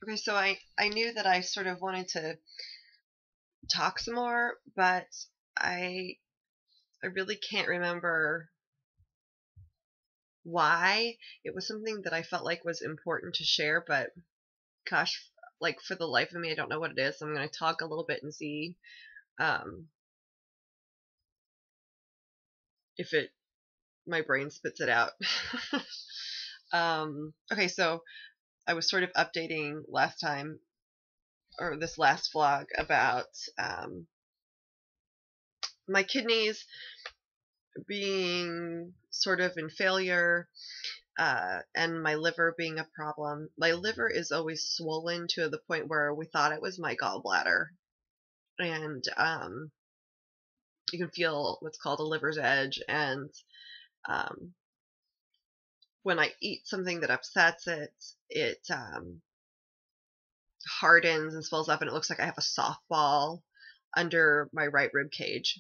Okay, so I knew that I sort of wanted to talk some more, but I I really can't remember why. It was something that I felt like was important to share, but gosh, like for the life of me, I don't know what it is. So I'm going to talk a little bit and see um, if it my brain spits it out. Okay, so I was sort of updating last time or this last vlog about um, my kidneys being sort of in failure, and my liver being a problem. My liver is always swollen to the point where we thought it was my gallbladder. And you can feel what's called a liver's edge. And um, when I eat something that upsets it, it hardens and swells up, and it looks like I have a softball under my right rib cage.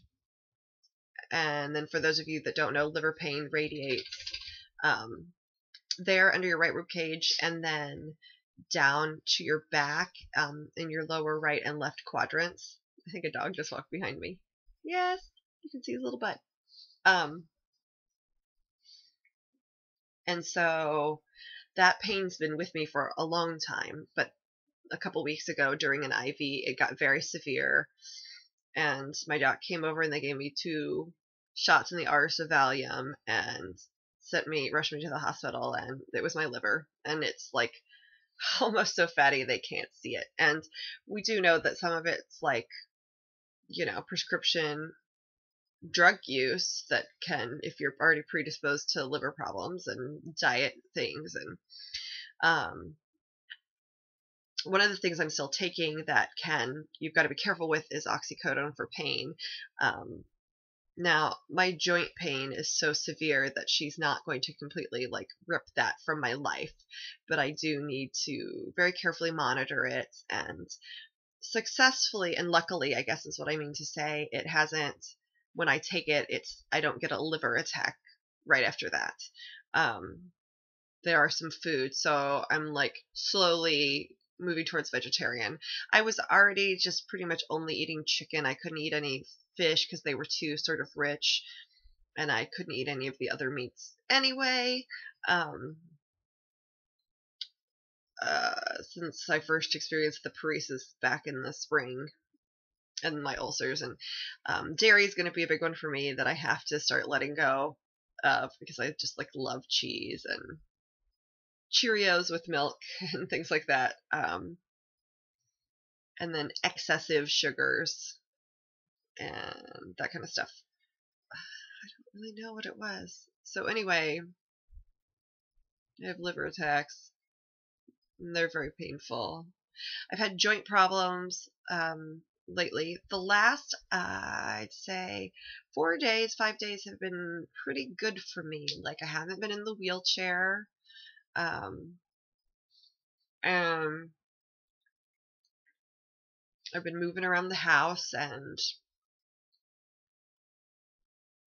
And then, for those of you that don't know, liver pain radiates um, there under your right rib cage, and then down to your back, in your lower right and left quadrants. I think a dog just walked behind me. Yes, you can see his little butt. Um, and so that pain's been with me for a long time, but a couple weeks ago during an IV, it got very severe, and my doc came over and they gave me 2 shots in the arse of Valium and rushed me to the hospital, and it was my liver, and it's like almost so fatty they can't see it. And we do know that some of it's like, prescription drug use that can, if you're already predisposed to liver problems and diet things. And one of the things I'm still taking that you've got to be careful with is oxycodone for pain. Now, my joint pain is so severe that she's not going to completely like rip that from my life, but I do need to very carefully monitor it, and successfully, and luckily, I guess is what I mean to say, it hasn't, when I take it, I don't get a liver attack right after that. There are some foods, so I'm like slowly moving towards vegetarian. I was already just pretty much only eating chicken. I couldn't eat any fish because they were too sort of rich, and I couldn't eat any of the other meats anyway. Since I first experienced the paresis back in the spring and my ulcers, and dairy is going to be a big one for me that I have to start letting go of, because I just like love cheese and Cheerios with milk and things like that. And then excessive sugars and that kind of stuff. I don't really know what it was. So anyway, I have liver attacks, and they're very painful. I've had joint problems lately. The last, I'd say, 4 days, 5 days have been pretty good for me. Like, I haven't been in the wheelchair. And I've been moving around the house, and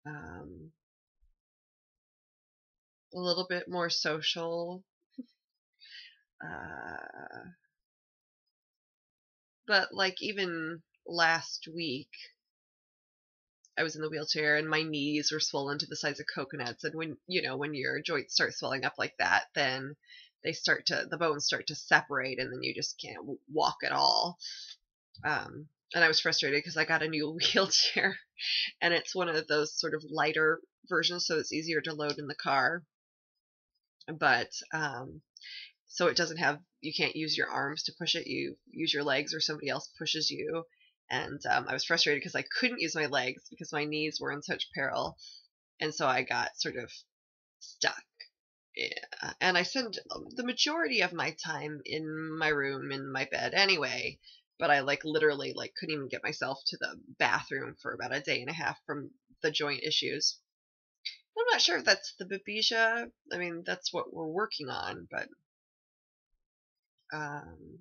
a little bit more social. But like even last week, I was in the wheelchair and my knees were swollen to the size of coconuts. And when your joints start swelling up like that, then the bones start to separate, and then you just can't walk at all. And I was frustrated because I got a new wheelchair, and it's one of those sort of lighter versions, so it's easier to load in the car. But so it doesn't have, you can't use your arms to push it, you use your legs, or somebody else pushes you. And I was frustrated because I couldn't use my legs because my knees were in such peril, and so I got sort of stuck. Yeah. And I spend the majority of my time in my room, in my bed anyway, but I like literally like couldn't even get myself to the bathroom for about a day and a half from the joint issues. I'm not sure if that's the babesia. I mean, that's what we're working on, but um,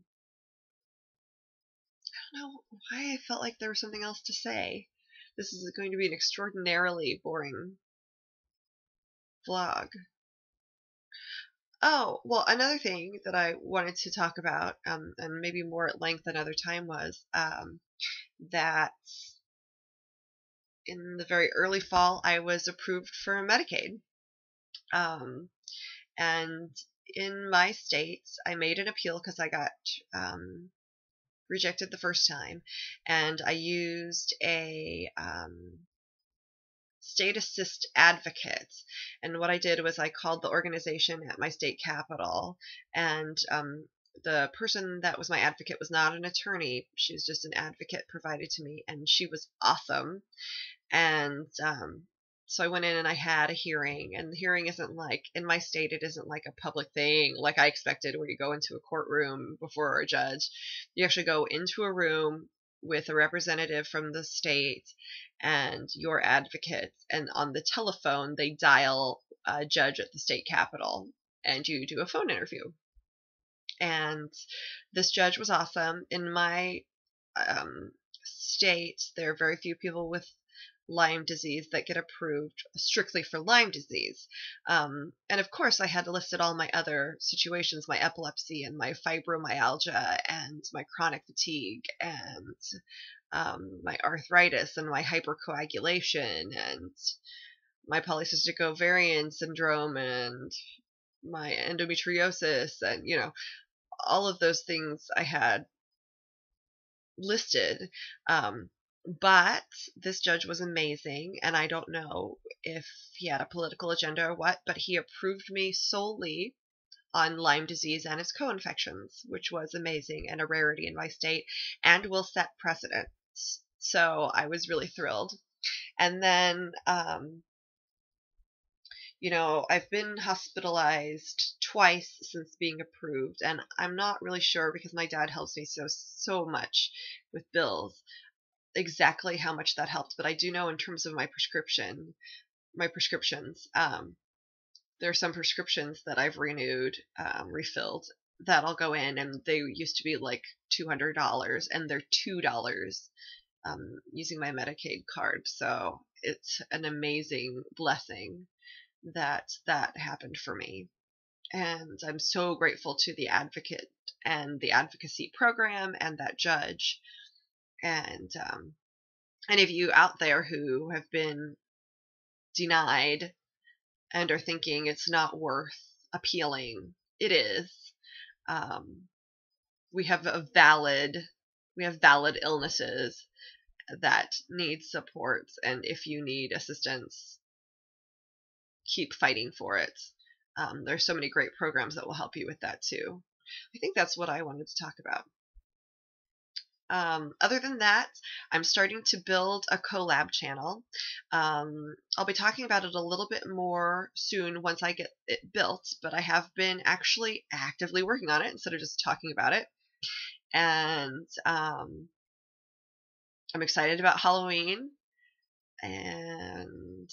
I don't know why I felt like there was something else to say. This is going to be an extraordinarily boring vlog. Oh, well, another thing that I wanted to talk about, and maybe more at length another time, was that in the very early fall, I was approved for Medicaid. Um, and in my state, I made an appeal because I got rejected the first time, and I used a state assist advocate. And what I did was I called the organization at my state capital, and the person that was my advocate was not an attorney. She was just an advocate provided to me, and she was awesome. And so I went in and I had a hearing, and the hearing isn't like, in my state, it isn't like a public thing like I expected where you go into a courtroom before a judge. You actually go into a room with a representative from the state and your advocate, and on the telephone they dial a judge at the state capitol, and you do a phone interview. And this judge was awesome. In my state, there are very few people with Lyme disease that get approved strictly for Lyme disease. And of course, I had listed all my other situations, my epilepsy and my fibromyalgia and my chronic fatigue and my arthritis and my hypercoagulation and my polycystic ovarian syndrome and my endometriosis, and all of those things I had listed. But this judge was amazing, and I don't know if he had a political agenda or what, but he approved me solely on Lyme disease and its co-infections, which was amazing and a rarity in my state and will set precedents. So I was really thrilled. And then, I've been hospitalized twice since being approved, and I'm not really sure, because my dad helps me so much with bills, exactly how much that helped. But I do know in terms of my prescriptions, there are some prescriptions that I've renewed, refilled, that I'll go in, and they used to be like $200, and they're $2 using my Medicaid card. So it's an amazing blessing that happened for me. And I'm so grateful to the advocate and the advocacy program and that judge. And any of you out there who have been denied and are thinking it's not worth appealing, it is. We have valid illnesses that need supports, and if you need assistance, keep fighting for it. There's so many great programs that will help you with that too. I think that's what I wanted to talk about. Other than that, I'm starting to build a collab channel. I'll be talking about it a little bit more soon once I get it built, but I have been actually actively working on it instead of just talking about it. And I'm excited about Halloween, and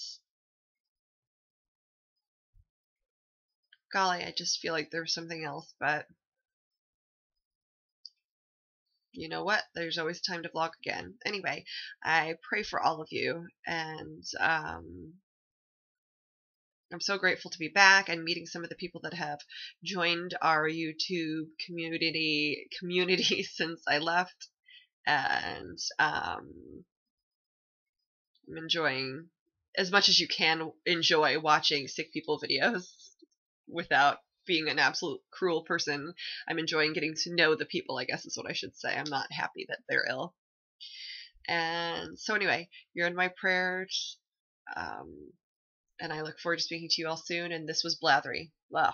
golly, I just feel like there's something else, but you know what? There's always time to vlog again. Anyway, I pray for all of you, and I'm so grateful to be back and meeting some of the people that have joined our YouTube community since I left. And I'm enjoying, as much as you can enjoy, watching sick people videos without being an absolute cruel person. I'm enjoying getting to know the people, I guess is what I should say. I'm not happy that they're ill. And so anyway, you're in my prayers, and I look forward to speaking to you all soon. And this was Blathery. Wow.